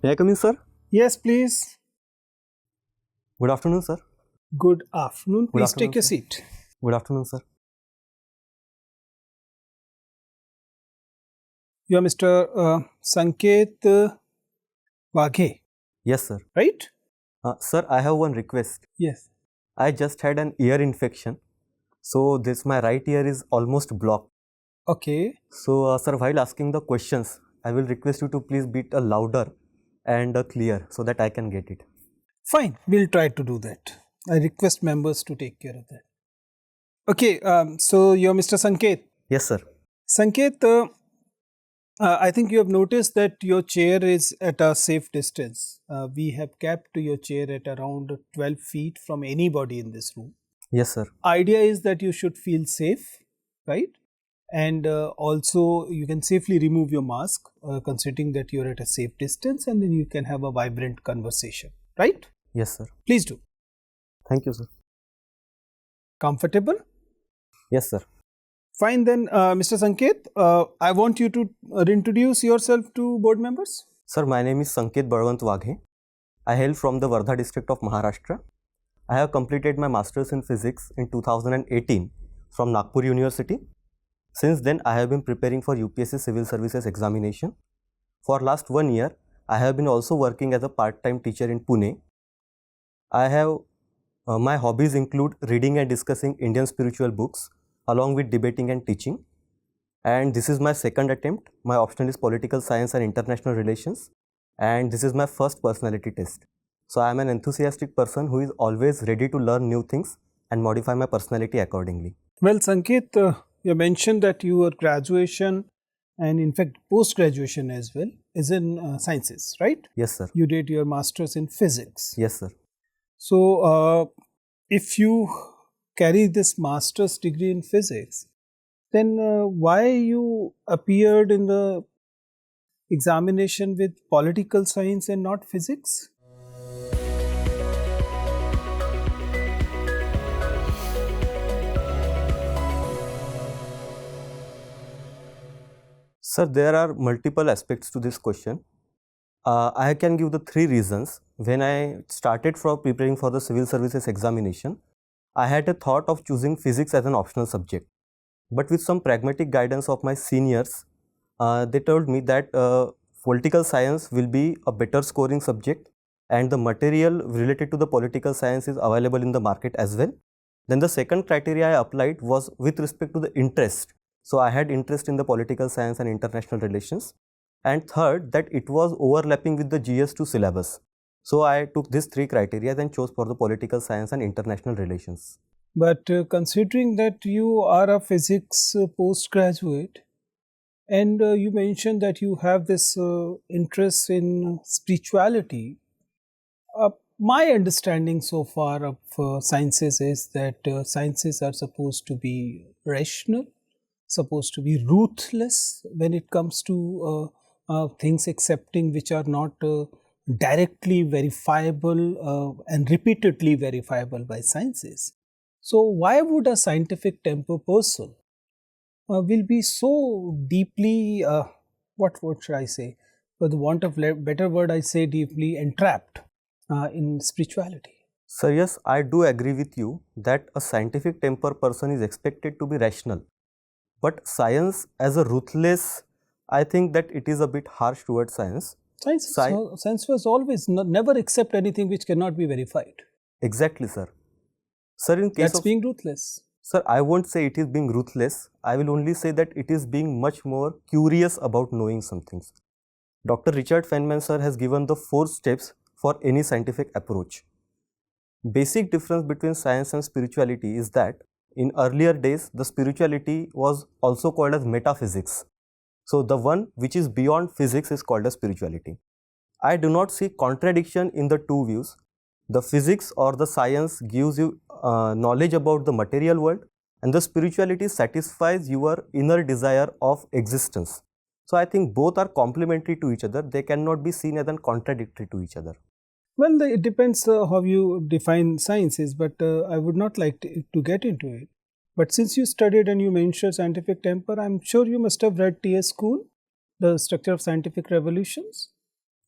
May I come in, sir? Yes, please. Good afternoon, sir. Good afternoon. Good Please afternoon, take a sir. seat. Good afternoon, sir. You are Mr. Sanket Waghe, Yes, sir. right? Sir, I have one request. Yes. I just had an ear infection, so my right ear is almost blocked. Okay. So, sir, while asking the questions, I will request you to please be a louder and clear so that I can get it. Fine. We'll try to do that. I request members to take care of that. Okay. So you're Mr. Sanket. Yes, sir. Sanket, I think you have noticed that your chair is at a safe distance. We have kept your chair at around 12 feet from anybody in this room. Yes, sir. Idea is that you should feel safe, right? And also you can safely remove your mask, considering that you're at a safe distance, and then you can have a vibrant conversation, right? Yes, sir. Please do. Thank you, sir. Comfortable? Yes, sir. Fine then, Mr. Sanket, I want you to introduce yourself to board members. Sir, my name is Sanket Balwant Waghe. I hail from the Wardha district of Maharashtra. I have completed my Masters in Physics in 2018 from Nagpur University. Since then, I have been preparing for UPSC Civil Services examination. For last 1 year, I have been also working as a part-time teacher in Pune. My hobbies include reading and discussing Indian spiritual books along with debating and teaching. And this is my second attempt. My optional is Political Science and International Relations. And this is my first personality test. So I am an enthusiastic person who is always ready to learn new things and modify my personality accordingly. Well, Sanket, you mentioned that your graduation and in fact post-graduation as well is in sciences, right? Yes, sir. You did your Masters in Physics. Yes, sir. So, if you carry this master's degree in physics, then why you appeared in the examination with political science and not physics? Sir, there are multiple aspects to this question. I can give the 3 reasons. When I started for preparing for the civil services examination, I had a thought of choosing physics as an optional subject. But with some pragmatic guidance of my seniors, they told me that political science will be a better scoring subject and the material related to the political science is available in the market as well. Then the second criteria I applied was with respect to the interest. So I had interest in the political science and international relations. And third, that it was overlapping with the GS2 syllabus. So I took these 3 criteria and chose for the political science and international relations. But considering that you are a physics postgraduate and you mentioned that you have this interest in spirituality, my understanding so far of sciences is that sciences are supposed to be rational, supposed to be ruthless when it comes to things accepting which are not directly verifiable and repeatedly verifiable by sciences. So why would a scientific temper person will be so deeply, what should I say, for the want of better word, I say deeply entrapped in spirituality? So yes, I do agree with you that a scientific temper person is expected to be rational. But science as a ruthless, I think that it is a bit harsh towards science. Science was always never accept anything which cannot be verified. Exactly, sir. Sir, in case That's being ruthless. Sir, I won't say it is being ruthless. I will only say that it is being much more curious about knowing some things. Dr. Richard Feynman sir has given the 4 steps for any scientific approach. Basic difference between science and spirituality is that in earlier days, the spirituality was also called as metaphysics. So the one which is beyond physics is called as spirituality. I do not see contradiction in the 2 views. The physics or the science gives you knowledge about the material world, and the spirituality satisfies your inner desire of existence. So I think both are complementary to each other. They cannot be seen as contradictory to each other. Well, it depends how you define sciences, but I would not like to get into it. But since you studied and you mentioned scientific temper, I'm sure you must have read T.S. School, The Structure of Scientific Revolutions.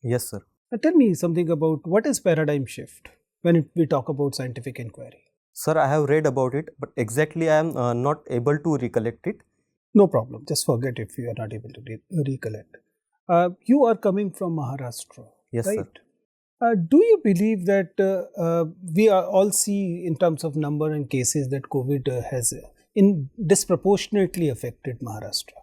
Yes, sir. Tell me something about what is paradigm shift when we talk about scientific inquiry. Sir, I have read about it, but exactly I am not able to recollect it. No problem. Just forget if you are not able to recollect. You are coming from Maharashtra, Yes, right? sir. Do you believe that we are all see in terms of number and cases that COVID has in disproportionately affected Maharashtra?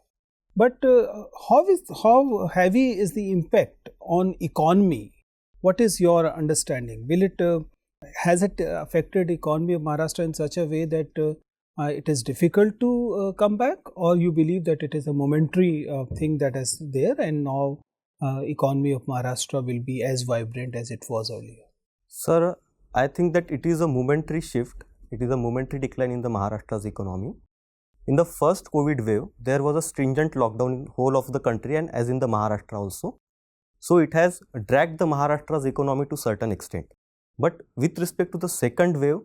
But how heavy is the impact on economy? What is your understanding? Will it has it affected economy of Maharashtra in such a way that it is difficult to come back, or you believe that it is a momentary thing that is there and now economy of Maharashtra will be as vibrant as it was earlier? Sir, I think that it is a momentary shift. It is a momentary decline in the Maharashtra's economy. In the first COVID wave, there was a stringent lockdown in whole of the country and as in the Maharashtra also. So it has dragged the Maharashtra's economy to certain extent. But with respect to the second wave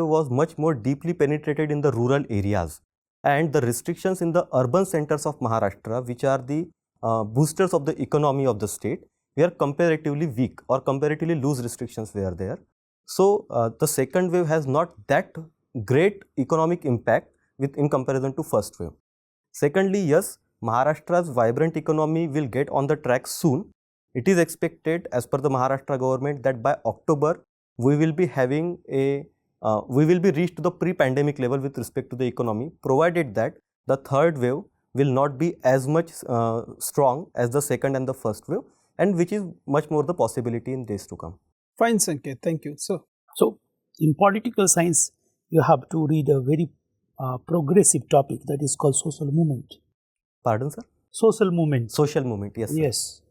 was much more deeply penetrated in the rural areas. And the restrictions in the urban centers of Maharashtra, which are the boosters of the economy of the state, were comparatively weak or comparatively loose restrictions were there. So the second wave has not that great economic impact in comparison to first wave. Secondly, yes, Maharashtra's vibrant economy will get on the track soon. It is expected, as per the Maharashtra government, that by October we will be having we will be reached to the pre-pandemic level with respect to the economy, provided that the third wave will not be as much strong as the second and the first wave, and which is much more the possibility in days to come. Fine, Sanket. Thank you. So, in political science, you have to read a very progressive topic that is called social movement. Pardon, sir? Social movement. Social movement, yes. Sir. Yes.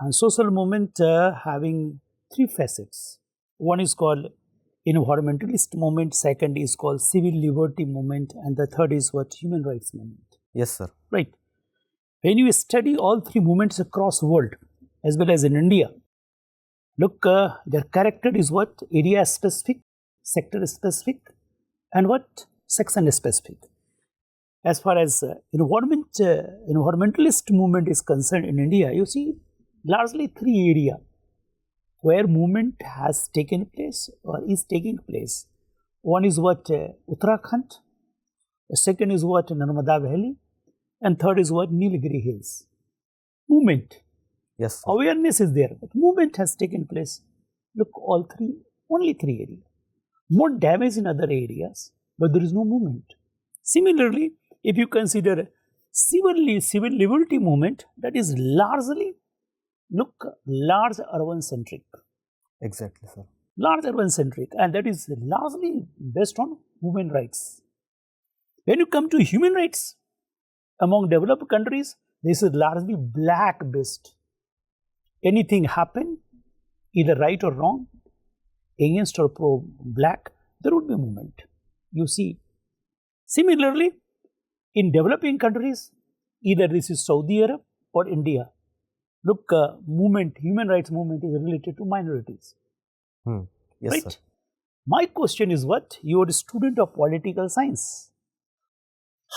And social movement having three facets. One is called environmentalist movement, second is called civil liberty movement, and the third is what? Human rights movement. Yes, sir. Right. When you study all three movements across the world, as well as in India, look, their character is what? Area specific, sector specific, and what? Section specific. As far as environmentalist movement is concerned in India, you see largely three areas where movement has taken place or is taking place. One is what? Uttarakhand. The second is what? Narmada Valley. And third is what? Nilgiri Hills. Movement. Yes, sir. Awareness is there, but movement has taken place. Look, all three, only three areas. More damage in other areas, but there is no movement. Similarly, if you consider civil liberty movement, that is largely, look, large urban centric. Exactly, sir. Large urban centric, and that is largely based on human rights. When you come to human rights, among developed countries, this is largely black based. Anything happen, either right or wrong, against or pro black, there would be a movement. You see, similarly, in developing countries, either this is Saudi Arab or India, look, movement, human rights movement is related to minorities. Yes, right? sir. My question is what? You are a student of political science.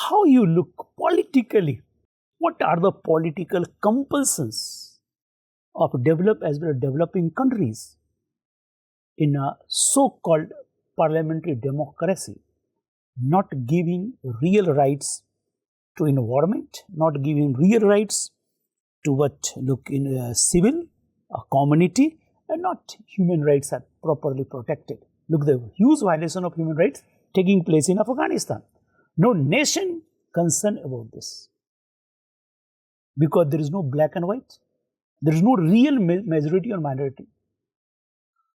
How you look politically? What are the political compulsions of developed as well as developing countries in a so-called parliamentary democracy, not giving real rights to environment, not giving real rights to what? Look, in a civil, a community, and not human rights are properly protected. Look, the huge violation of human rights taking place in Afghanistan. No nation concerned about this, because there is no black and white. There is no real majority or minority.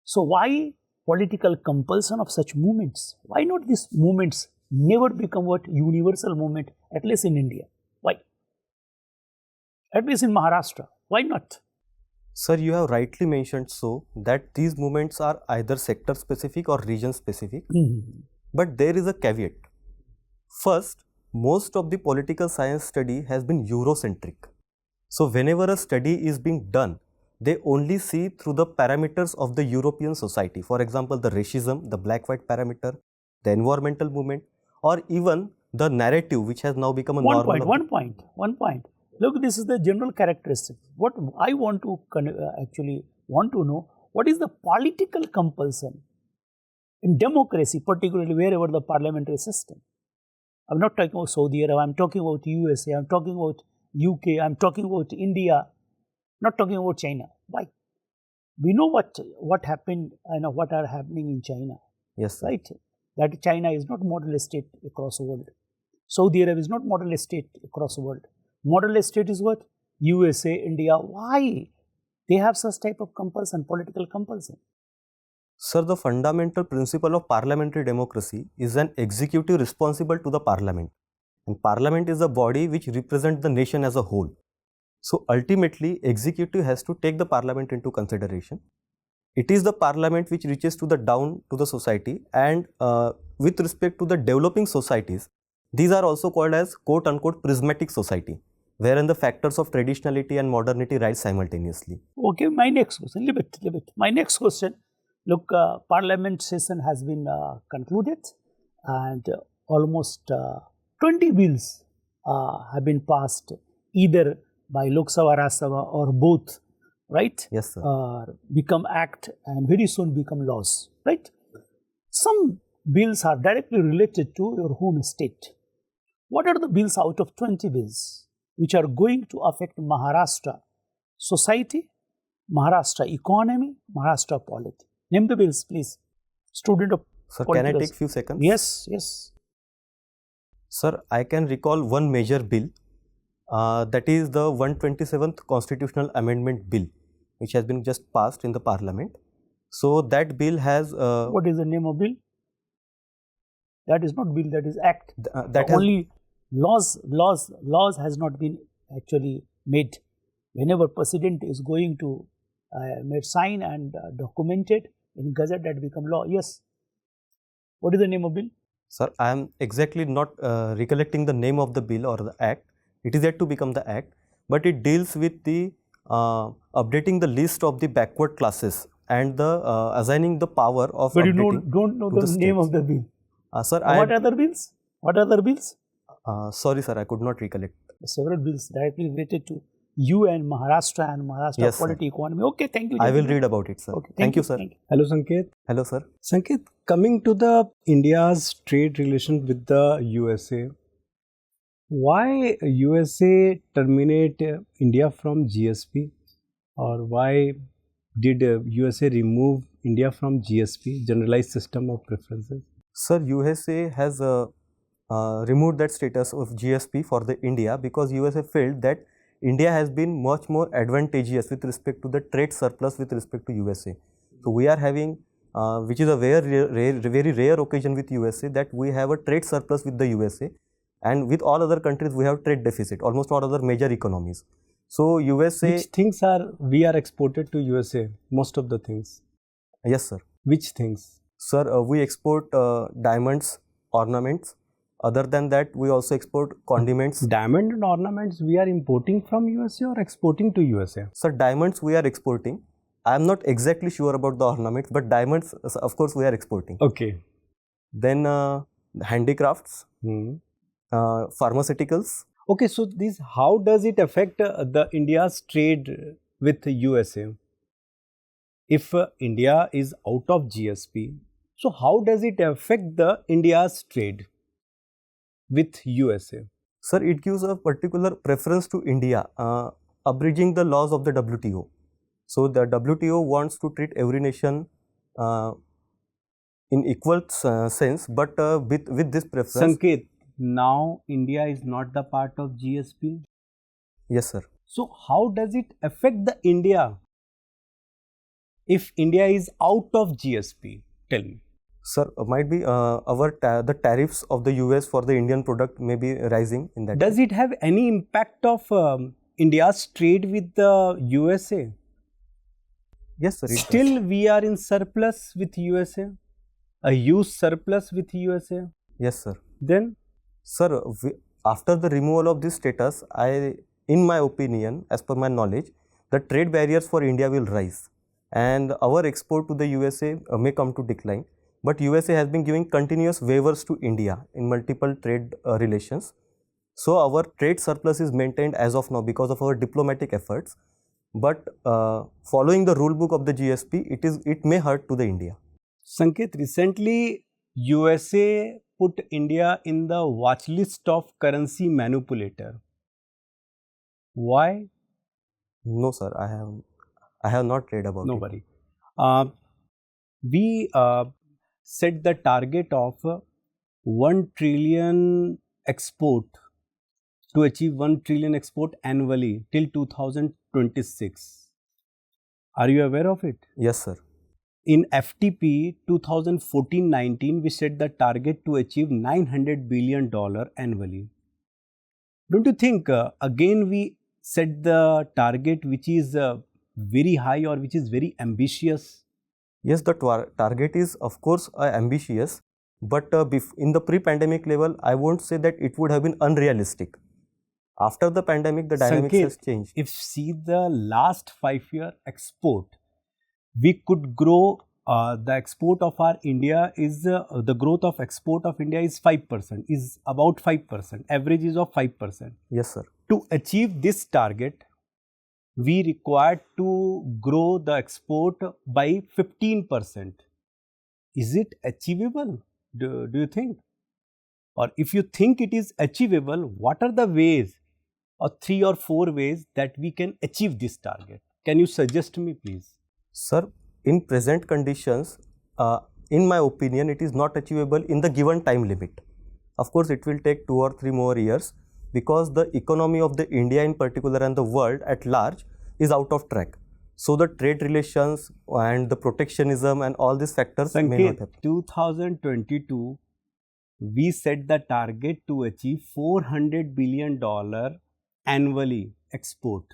So why political compulsion of such movements? Why not these movements never become what? Universal movement, at least in India? Why? At least in Maharashtra. Why not? Sir, you have rightly mentioned so that these movements are either sector specific or region specific. But there is a caveat. First, most of the political science study has been Eurocentric. So whenever a study is being done, they only see through the parameters of the European society. For example, the racism, the black-white parameter, the environmental movement, or even the narrative which has now become a normal. One point. Look, this is the general characteristic. What I want to actually want to know, what is the political compulsion in democracy, particularly wherever the parliamentary system. I'm not talking about Saudi Arabia, I'm talking about USA, I'm talking about UK, I'm talking about India, not talking about China. Why? We know what happened and what are happening in China. Yes, sir. Right? That China is not model state across the world. Saudi Arabia is not model state across the world. Model state is what? USA, India. Why? They have such type of compulsion, political compulsion. Sir, the fundamental principle of parliamentary democracy is an executive responsible to the parliament. And parliament is a body which represents the nation as a whole. So ultimately, executive has to take the parliament into consideration. It is the parliament which reaches to the down to the society, and with respect to the developing societies, these are also called as quote unquote prismatic society, wherein the factors of traditionality and modernity rise simultaneously. Okay, my next question, leave it. My next question, look, parliament session has been concluded, and almost 20 bills have been passed either by Lok Sabha, Rajya Sabha or both, right? Yes, sir. Become act and very soon become laws, right? Some bills are directly related to your home state. What are the bills out of 20 bills which are going to affect Maharashtra society, Maharashtra economy, Maharashtra polity? Name the bills, please. Student of Sir, can I take few seconds? Yes, yes. Sir, I can recall one major bill, that is the 127th Constitutional Amendment Bill, which has been just passed in the Parliament. So that bill has... what is the name of bill? That is not bill, that is act. that only laws has not been actually made. Whenever president is going to sign and document it in Gazette, that become law. Yes. What is the name of bill? Sir, I am exactly not recollecting the name of the bill or the act. It is yet to become the act, but it deals with the updating the list of the backward classes and the assigning the power of. But you don't know the name of the bill. Sir, what other bills? What other bills? Sorry, sir, I could not recollect. Several bills directly related to you and Maharashtra yes, polity, economy. Okay, thank you. I will read about it, sir. Okay, thank you, sir. Hello, Sanket. Hello, sir. Sanket, coming to the India's trade relations with the USA, why USA terminate India from GSP, or why did USA remove India from GSP, Generalized System of Preferences? Sir, USA has removed that status of GSP for the India because USA felt that India has been much more advantageous with respect to the trade surplus with respect to USA. So we are having, which is a very rare occasion with USA, that we have a trade surplus with the USA, and with all other countries we have trade deficit, almost all other major economies. So USA... Which things we are exported to USA? Most of the things. Yes, sir. Which things? Sir, we export diamonds, ornaments. Other than that, we also export condiments. Diamond and ornaments we are importing from USA or exporting to USA? Sir, diamonds we are exporting. I am not exactly sure about the ornaments, but diamonds, of course, we are exporting. Okay. Then handicrafts, pharmaceuticals. Okay, so how does it affect the India's trade with the USA? If India is out of GSP, so how does it affect the India's trade with USA? Sir, it gives a particular preference to India, abridging the laws of the WTO. So the WTO wants to treat every nation in equal sense, but with this preference. Sanket, now India is not the part of GSP? Yes, sir. So how does it affect the India if India is out of GSP? Tell me. Sir, might be the tariffs of the US for the Indian product may be rising in that. Does it have any impact of India's trade with the USA? Yes, sir. Still we are in surplus with USA, a huge surplus with USA. Yes, sir. Then? Sir, after the removal of this status, in my opinion, as per my knowledge, the trade barriers for India will rise and our export to the USA may come to decline. But USA has been giving continuous waivers to India in multiple trade relations. So our trade surplus is maintained as of now because of our diplomatic efforts. But following the rule book of the GSP, it may hurt to the India. Sanket, recently USA put India in the watch list of currency manipulator. Why? No, sir, I have not read about No it. worry. We set the target of 1 trillion export, to achieve 1 trillion export annually till 2026. Are you aware of it? Yes, sir. In FTP 2014-19, we set the target to achieve $900 billion annually. Don't you think again we set the target which is very high or which is very ambitious? Yes, the target is of course ambitious, but in the pre-pandemic level, I won't say that it would have been unrealistic. After the pandemic, the dynamics Sanket, has changed. if see the last 5-year export, we could grow the export of our India is the growth of export of India is 5%, is about 5%, average is of 5%. Yes, sir. To achieve this target, we required to grow the export by 15%. Is it achievable? Do you think? Or if you think it is achievable, what are the ways or 3 or 4 ways that we can achieve this target? Can you suggest me, please? Sir, in present conditions, in my opinion, it is not achievable in the given time limit. Of course, it will take 2 or 3 more years because the economy of the India in particular and the world at large is out of track. So the trade relations and the protectionism and all these factors may not happen. 2022, we set the target to achieve $400 billion annually export.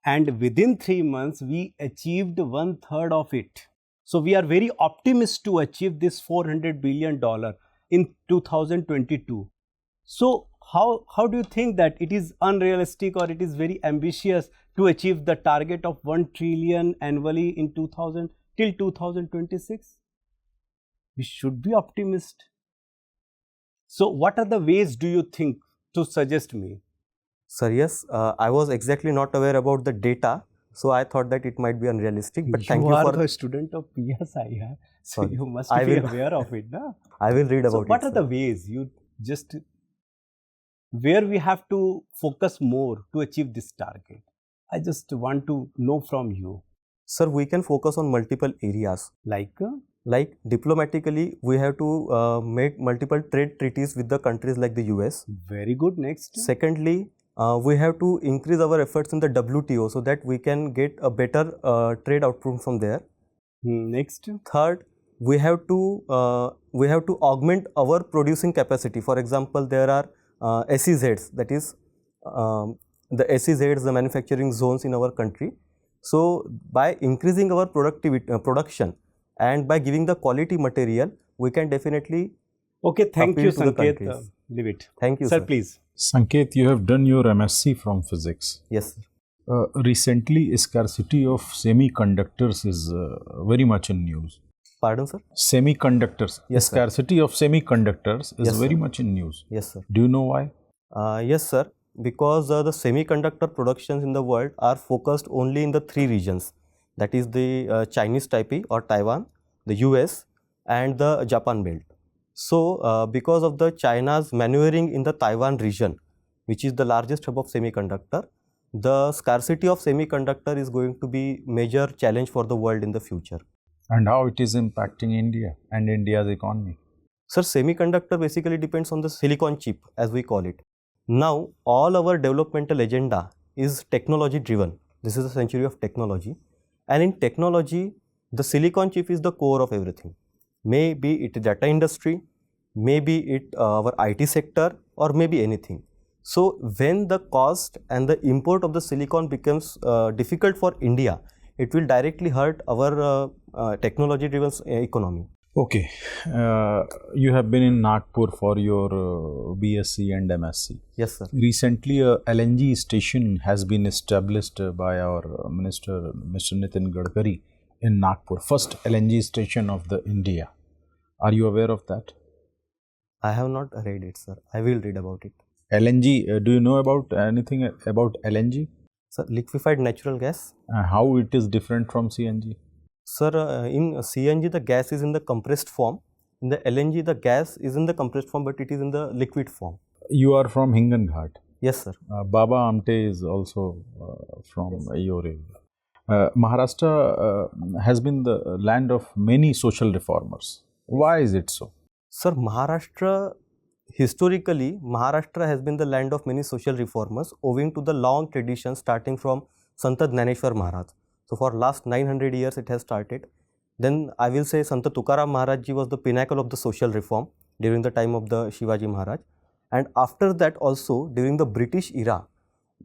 And within 3 months, we achieved 1/3 of it. So we are very optimistic to achieve this $400 billion in 2022. So how do you think that it is unrealistic or it is very ambitious to achieve the target of 1 trillion annually in till 2026? We should be optimistic. So what are the ways do you think to suggest me? Sir, yes, I was exactly not aware about the data, so I thought that it might be unrealistic. But thank you are for the student of PSI, so Sorry. you must I be will- aware of it, na? I will read So about what it. are the ways you just where we have to focus more to achieve this target? I just want to know from you. Sir, we can focus on multiple areas. Like diplomatically, we have to make multiple trade treaties with the countries like the US. Very good. Next. Secondly, we have to increase our efforts in the WTO so that we can get a better trade outcome from there. Next. Third, we have to augment our producing capacity. For example, there are SEZs, that is the SEZs, the manufacturing zones in our country. So by increasing our production and by giving the quality material, we can definitely Okay, thank you, appeal to the Sanket. countries. Leave it. Thank you, Sir, sir. please. Sanket, you have done your MSc from physics. Yes, sir. Recently, scarcity of semiconductors is very much in news. Pardon, sir? Semiconductors. Yes, sir. Scarcity of semiconductors is Yes, very sir. much in news. Yes, sir. Do you know why? Yes, sir. Because the semiconductor productions in the world are focused only in the 3 regions. That is the Chinese Taipei or Taiwan, the US and the Japan belt. So, because of the China's maneuvering in the Taiwan region, which is the largest hub of semiconductor, the scarcity of semiconductor is going to be major challenge for the world in the future. And how it is impacting India and India's economy? Sir, semiconductor basically depends on the silicon chip, as we call it. Now, all our developmental agenda is technology driven. This is a century of technology. And in technology, the silicon chip is the core of everything. Maybe it is data industry, maybe it our IT sector, or maybe anything. So, when the cost and the import of the silicon becomes difficult for India, it will directly hurt our technology driven economy. Okay, you have been in Nagpur for your BSc and MSc. Yes, sir. Recently, a LNG station has been established by our Minister, Mr. Nitin Gadkari, in Nagpur. First LNG station of the India. Are you aware of that? I have not read it, sir. I will read about it. LNG, do you know about anything about LNG? Sir, liquefied natural gas. How it is different from CNG? Sir, in CNG the gas is in the compressed form. In the LNG the gas is in the compressed form, but it is in the liquid form. You are from Hinganghat. Yes, sir. Baba Amte is also from your area. Maharashtra has been the land of many social reformers. Why is it so? Sir, historically, Maharashtra has been the land of many social reformers owing to the long tradition starting from Sant Jnaneshwar Maharaj. So, for last 900 years it has started. Then I will say Sant Tukaram Maharaj ji was the pinnacle of the social reform during the time of the Shivaji Maharaj. And after that also, during the British era,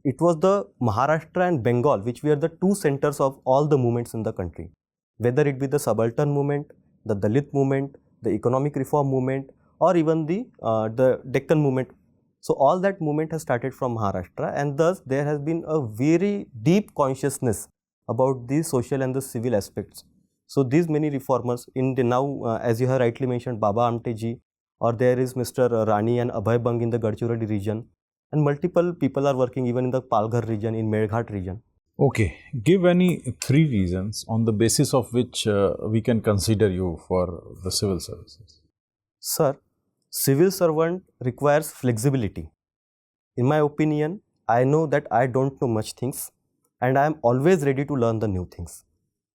it was the Maharashtra and Bengal which were the two centers of all the movements in the country. Whether it be the subaltern movement, the Dalit movement, the economic reform movement, or even the Deccan movement. So all that movement has started from Maharashtra, and thus there has been a very deep consciousness about the social and the civil aspects. So these many reformers in the now, as you have rightly mentioned, Baba Amte ji, or there is Mr. Rani and Abhay Bang in the Gadchiroli region, and multiple people are working even in the Palghar region, in Melghat region. Okay, give any 3 reasons on the basis of which we can consider you for the civil services. Sir, civil servant requires flexibility. In my opinion, I know that I don't know much things and I am always ready to learn the new things.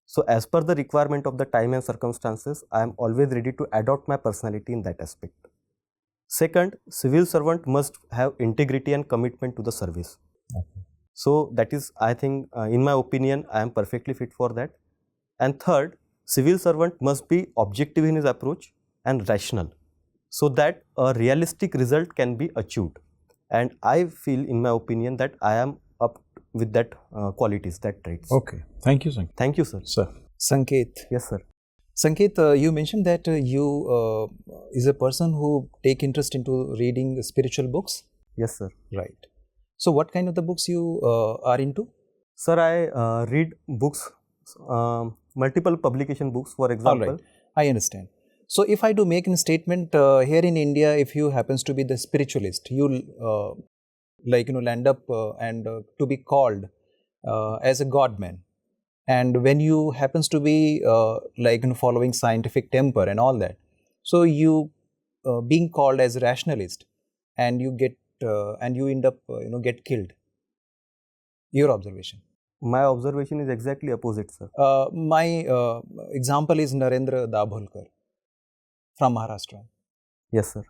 So as per the requirement of the time and circumstances, I am always ready to adopt my personality in that aspect. Second, civil servant must have integrity and commitment to the service. Okay. So that is, I think, in my opinion, I am perfectly fit for that. And third, civil servant must be objective in his approach and rational, so that a realistic result can be achieved. And I feel, in my opinion, that I am up with that qualities, that traits. Okay, thank you, Sanket. Thank you, sir. Sir. Sanket, Yes, sir. Sanket, you mentioned that you is a person who take interest into reading spiritual books, Yes, sir. right? So, what kind of the books you are into? Sir, I read books, multiple publication books, for All example. right, I understand. So, if I do make a statement here in India, if you happens to be the spiritualist, you'll land up and to be called as a godman. And when you happens to be following scientific temper and all that, so you being called as a rationalist, and you get and you end up get killed. Your observation. My observation is exactly opposite, sir. My example is Narendra Dabholkar from Maharashtra. Yes, sir.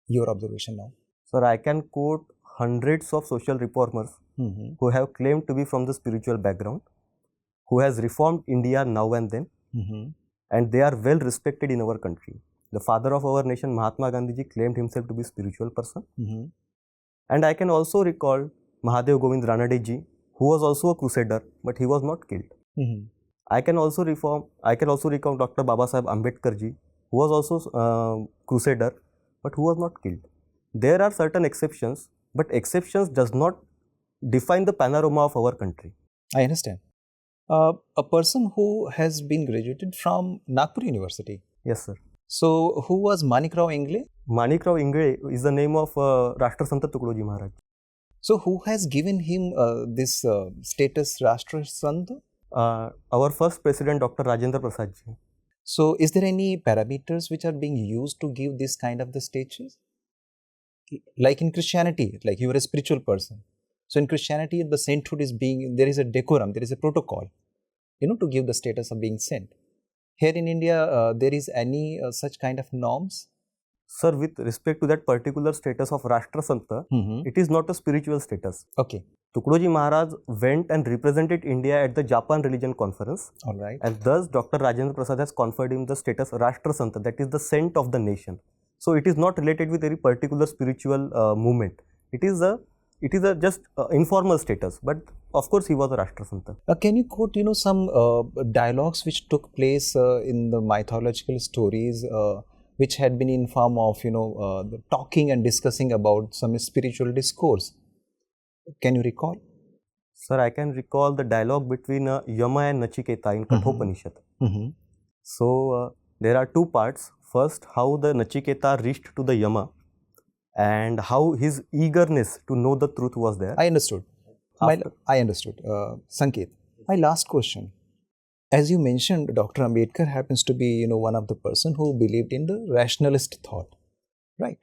Your observation now. Sir, I can quote hundreds of social reformers who have claimed to be from the spiritual background, who has reformed India now and then, and they are well respected in our country. The father of our nation, Mahatma Gandhi ji, claimed himself to be a spiritual person. And I can also recall Mahadev Govind Ranade ji, who was also a crusader, but he was not killed. I can also recall Dr. Baba Saheb Ambedkar ji, who was also a crusader, but who was not killed. There are certain exceptions, but exceptions does not define the panorama of our country. I understand. A person who has been graduated from Nagpur University. Yes, sir. So, who was Manikrao Ingle? Manikrao Ingle is the name of Rashtrasanta Tukdoji Maharaj. So, who has given him this status Rashtra Sant? Our first president, Dr. Rajendra Prasad ji. So, is there any parameters which are being used to give this kind of the status? Like in Christianity, like you are a spiritual person. So, in Christianity, the sainthood is there is a decorum, there is a protocol, to give the status of being saint. Here in India, there is any such kind of norms? Sir, with respect to that particular status of Rashtra Santa, it is not a spiritual status. Okay. Tukdoji Maharaj went and represented India at the Japan Religion Conference. All right. And thus, Dr. Rajendra Prasad has conferred him the status Rashtra Santa, that is the saint of the nation. So, it is not related with any particular spiritual movement. It is a just informal status, but of course he was a Rashtra Santa. Can you quote some dialogues which took place in the mythological stories which had been in form of the talking and discussing about some spiritual discourse? Can you recall? Sir, I can recall the dialogue between Yama and Nachiketa in Kathopanishad. So there are two parts. First, how the Nachiketa reached to the Yama, and how his eagerness to know the truth was there. I understood. I understood. Sanket, my last question. As you mentioned, Dr. Ambedkar happens to be, one of the person who believed in the rationalist thought, right?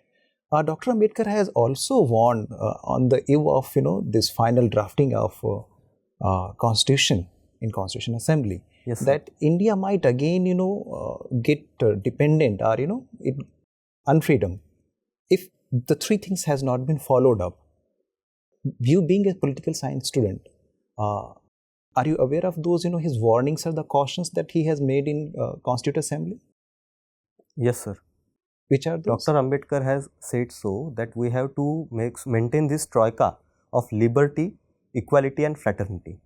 Dr. Ambedkar has also warned on the eve of, this final drafting of Constitution in Constitution Assembly, Yes, sir. that India might again, get dependent or, unfreedom if the three things has not been followed up. You being a political science student, are you aware of those, his warnings or the cautions that he has made in Constituent Assembly? Yes, sir. Which are those? Dr. Ambedkar has said so that we have to maintain this troika of liberty, equality and fraternity.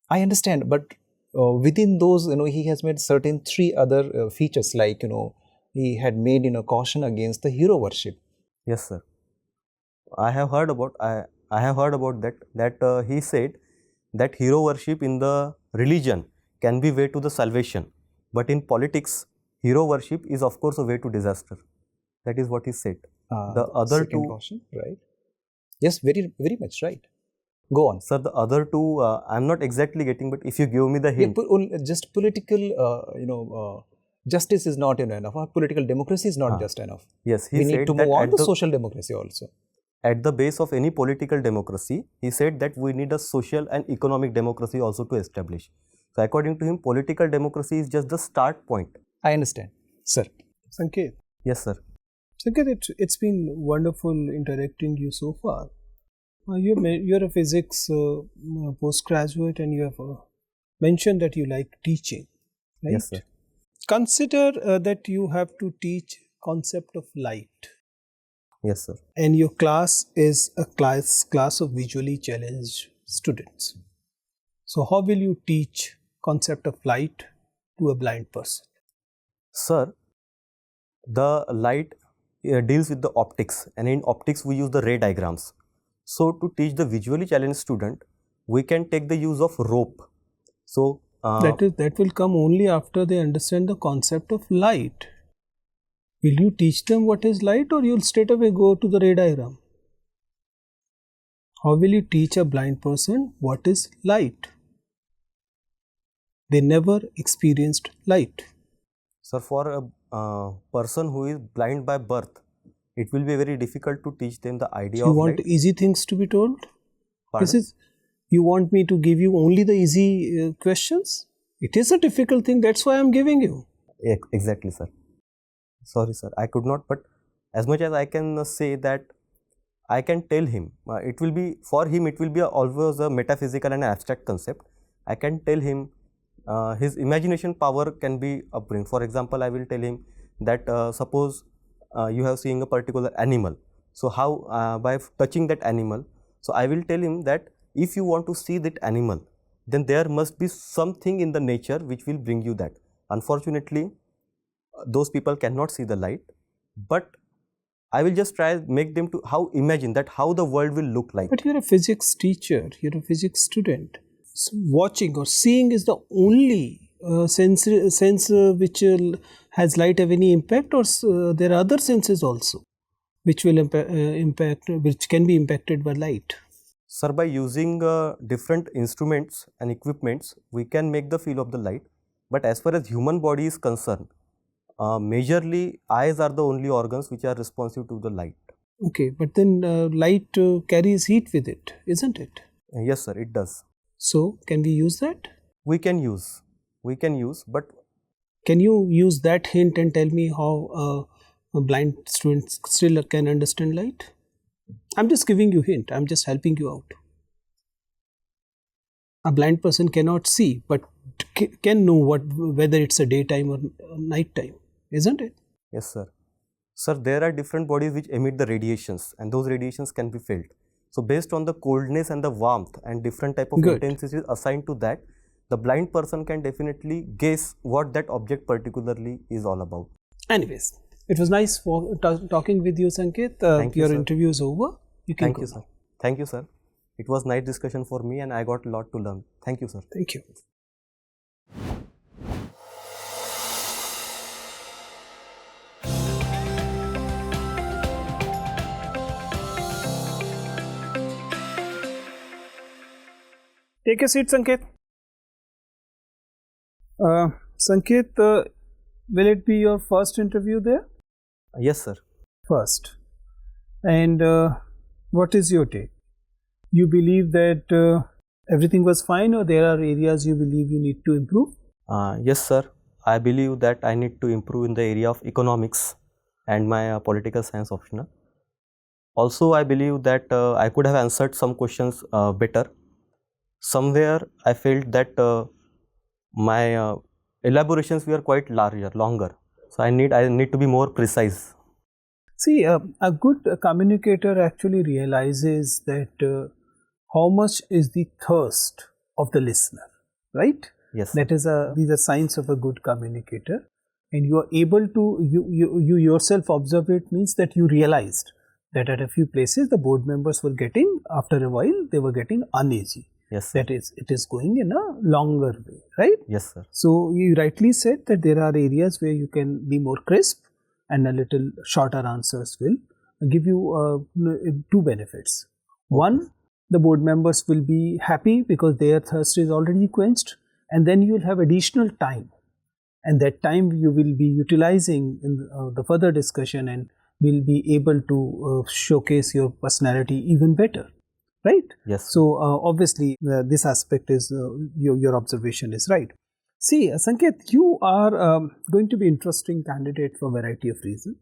I understand, but within those, he has made certain three other features, like, he had made, caution against the hero worship. Yes, sir. I have heard about that he said that hero worship in the religion can be way to the salvation, but in politics, hero worship is of course a way to disaster. That is what he said. The other second two, caution, right? Yes, very, very much right. Go on. sir, the other two, I'm not exactly getting, but if you give me the hint. Just political, justice is not enough. Or political democracy is not just enough. Yes, he We said need to that move on to social democracy also. at the base of any political democracy, he said that we need a social and economic democracy also to establish. So, according to him, political democracy is just the start point. I understand, sir. Sanket, Yes, sir. Sanket, it's been wonderful interacting you so far. You're a physics postgraduate, and you have mentioned that you like teaching, right? Yes, sir. Consider that you have to teach concept of light, Yes, sir. and your class is a class of visually challenged students. So how will you teach concept of light to a blind person? Sir, the light deals with the optics, and in optics we use the ray diagrams. So, to teach the visually challenged student, we can take the use of rope. So, That will come only after they understand the concept of light. Will you teach them what is light, or you'll straight away go to the ray diagram? How will you teach a blind person what is light? They never experienced light. sir, for a person who is blind by birth, it will be very difficult to teach them the idea So you of want light. easy things to be told? Pardon? You want me to give you only the easy questions? It is a difficult thing, that's why I'm giving you. Exactly, sir. Sorry, sir, I could not, but as much as I can say that I can tell him, it will be, for him, it will be always a metaphysical and abstract concept. I can tell him his imagination power can be upbringed. For example, I will tell him that suppose you have seen a particular animal. So, how by touching that animal, so I will tell him that if you want to see that animal, then there must be something in the nature which will bring you that. Unfortunately, those people cannot see the light, but I will just try make them to imagine that how the world will look like. But you're a physics teacher, you're a physics student. So watching or seeing is the only sense which has light have any impact, or there are other senses also which will which can be impacted by light. Sir, by using different instruments and equipments, we can make the feel of the light. But as far as human body is concerned, majorly eyes are the only organs which are responsive to the light. Okay, but then light carries heat with it, isn't it? Yes, sir, it does. So, can we use that? We can use, but can you use that hint and tell me how a blind student still can understand light? I'm just giving you hint, I'm just helping you out. A blind person cannot see, but can know whether it's a daytime or night time, isn't it? yes, sir. Sir, there are different bodies which emit the radiations, and those radiations can be felt. So, based on the coldness and the warmth and different type of intensities assigned to that, the blind person can definitely guess what that object particularly is all about. Anyways, it was nice talking with you, Sanket. Thank you, your sir. interview is over. You can Thank go you, sir. Thank you, sir. It was nice discussion for me, and I got a lot to learn. Thank you, sir. Thank you. Take a seat, Sanket. Sanket, will it be your first interview there? Yes, sir. First. And what is your take? You believe that everything was fine, or there are areas you believe you need to improve? Yes, sir. I believe that I need to improve in the area of economics and my political science optional. Also, I believe that I could have answered some questions better. Somewhere I felt that my elaborations were quite longer. So I need to be more precise. See, a good communicator actually realizes that how much is the thirst of the listener, right? Yes. That is these are signs of a good communicator, and you are able to you yourself observe it, means that you realized that at a few places the board members were getting, after a while they were getting uneasy. Yes, sir. That is, it is going in a longer way, right? Yes, sir. So you rightly said that there are areas where you can be more crisp, and a little shorter answers will give you two benefits. One, the board members will be happy because their thirst is already quenched, and then you will have additional time, and that time you will be utilizing in the further discussion, and will be able to showcase your personality even better, right? Yes. So obviously this aspect is your observation is right. See, Sanket, you are going to be interesting candidate for a variety of reasons.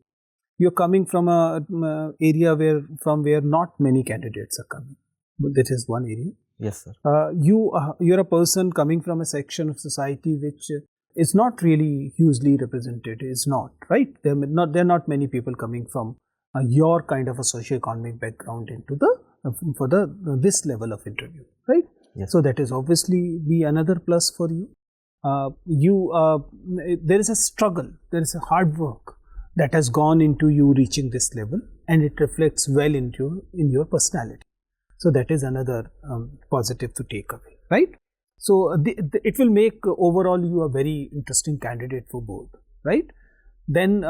You're coming from a area where not many candidates are coming. But that is one area. Yes, sir. You're a person coming from a section of society which is not really hugely represented. Is not right. There are not many people coming from your kind of a socio-economic background into this level of interview, right? Yes. So that is obviously be another plus for you. There is a struggle, there is a hard work that has gone into you reaching this level, and it reflects well in your personality. So that is another positive to take away, right? So it will make overall you a very interesting candidate for board, right? Then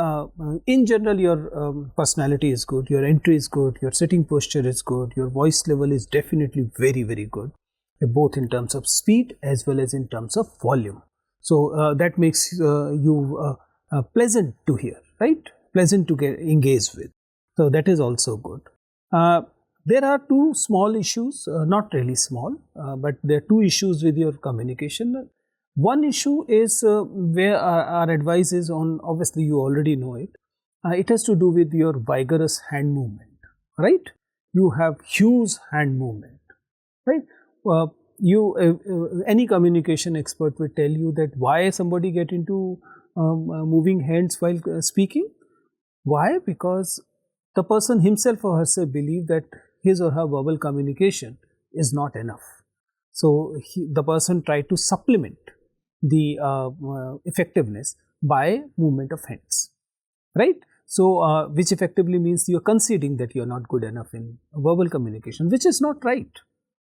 in general your personality is good, your entry is good, your sitting posture is good, your voice level is definitely very, very good, both in terms of speed as well as in terms of volume. So that makes you pleasant to hear, right? Pleasant to get engaged with. So that is also good. There are two small issues, not really small, but there are two issues with your communication. One issue is where our advice is on, obviously you already know it. It has to do with your vigorous hand movement, right? You have huge hand movement, right? Any communication expert will tell you that why somebody get into moving hands while speaking. Why? Because the person himself or herself believe that his or her verbal communication is not enough. So the person tried to supplement the effectiveness by movement of hands, right? So which effectively means you are conceding that you are not good enough in verbal communication, which is not right.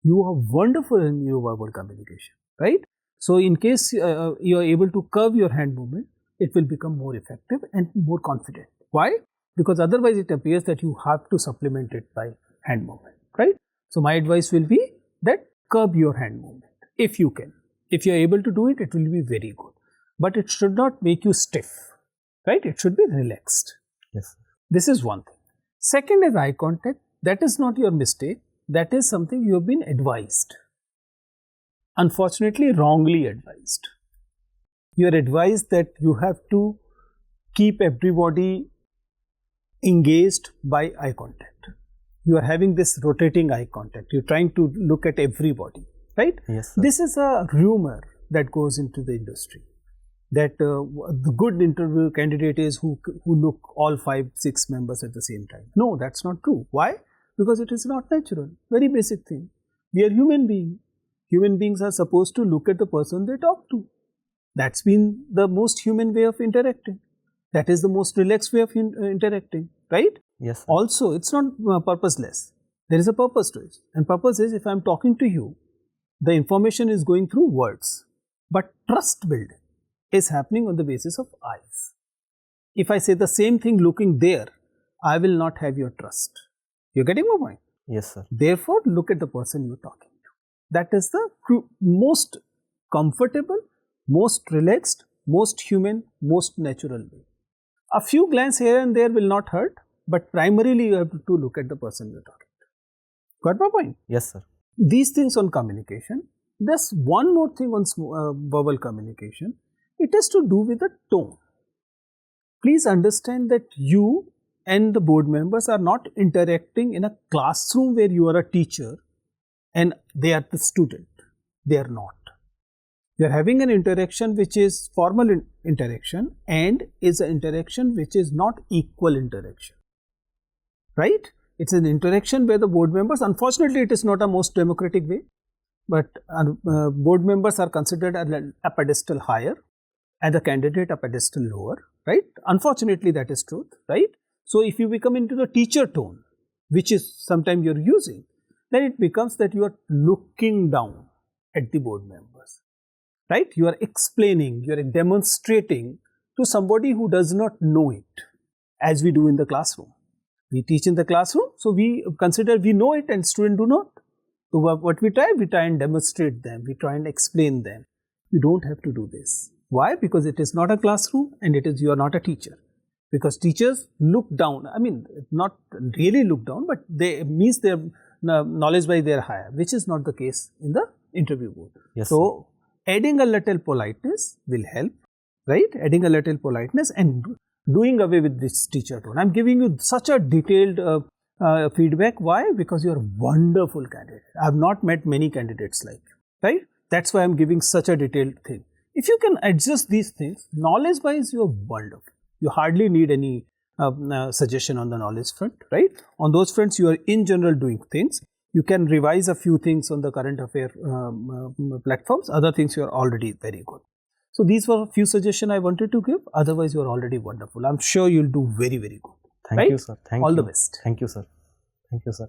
You are wonderful in your verbal communication, right? So in case you are able to curve your hand movement, it will become more effective and more confident. Why? Because otherwise it appears that you have to supplement it by hand movement, right? So my advice will be that curb your hand movement if you can. If you are able to do it, it will be very good. But it should not make you stiff, right? It should be relaxed. Yes. This is one thing. Second is eye contact. That is not your mistake. That is something you have been advised. Unfortunately, wrongly advised. You are advised that you have to keep everybody engaged by eye contact. You are having this rotating eye contact. You are trying to look at everybody, right? Yes, sir. This is a rumor that goes into the industry, that the good interview candidate is who look all 5-6 members at the same time. No, that's not true. Why? Because it is not natural. Very basic thing. We are human beings. Human beings are supposed to look at the person they talk to. That's been the most human way of interacting. That is the most relaxed way of interacting, right? Yes, sir. Also, it's not purposeless. There is a purpose to it. And purpose is, if I'm talking to you, the information is going through words. But trust building is happening on the basis of eyes. If I say the same thing looking there, I will not have your trust. You're getting my point? Yes, sir. Therefore, look at the person you're talking to. That is the most comfortable, most relaxed, most human, most natural way. A few glances here and there will not hurt, but primarily you have to look at the person you are talking to. Got my point? Yes, sir. These things on communication. There's one more thing on verbal communication. It has to do with the tone. Please understand that you and the board members are not interacting in a classroom where you are a teacher and they are the student. They are not. You are having an interaction which is formal interaction and is an interaction which is not equal interaction. Right? It's an interaction where the board members, unfortunately it is not a most democratic way, but board members are considered a pedestal higher and the candidate a pedestal lower, right? Unfortunately that is truth, right? So if you become into the teacher tone, which is sometimes you're using, then it becomes that you are looking down at the board members, right? You are explaining, you are demonstrating to somebody who does not know it, as we do in the classroom. We teach in the classroom, so we consider we know it and students do not. So what we try and demonstrate them, we try and explain them. You don't have to do this. Why? Because it is not a classroom and you are not a teacher. Because teachers look down, I mean not really look down, but they means their knowledge by their higher, which is not the case in the interview board. Yes, so adding a little politeness will help, right? Adding a little politeness and doing away with this teacher tone. I am giving you such a detailed feedback. Why? Because you are a wonderful candidate. I have not met many candidates like you, right? That's why I am giving such a detailed thing. If you can adjust these things, knowledge wise you are wonderful. You hardly need any suggestion on the knowledge front, right? On those fronts you are in general doing things. You can revise a few things on the current affair platforms. Other things you are already very good. So these were a few suggestions I wanted to give. Otherwise, you are already wonderful. I'm sure you'll do very, very good. Thank you, sir. Thank you. All the best. Thank you, sir. Thank you, sir.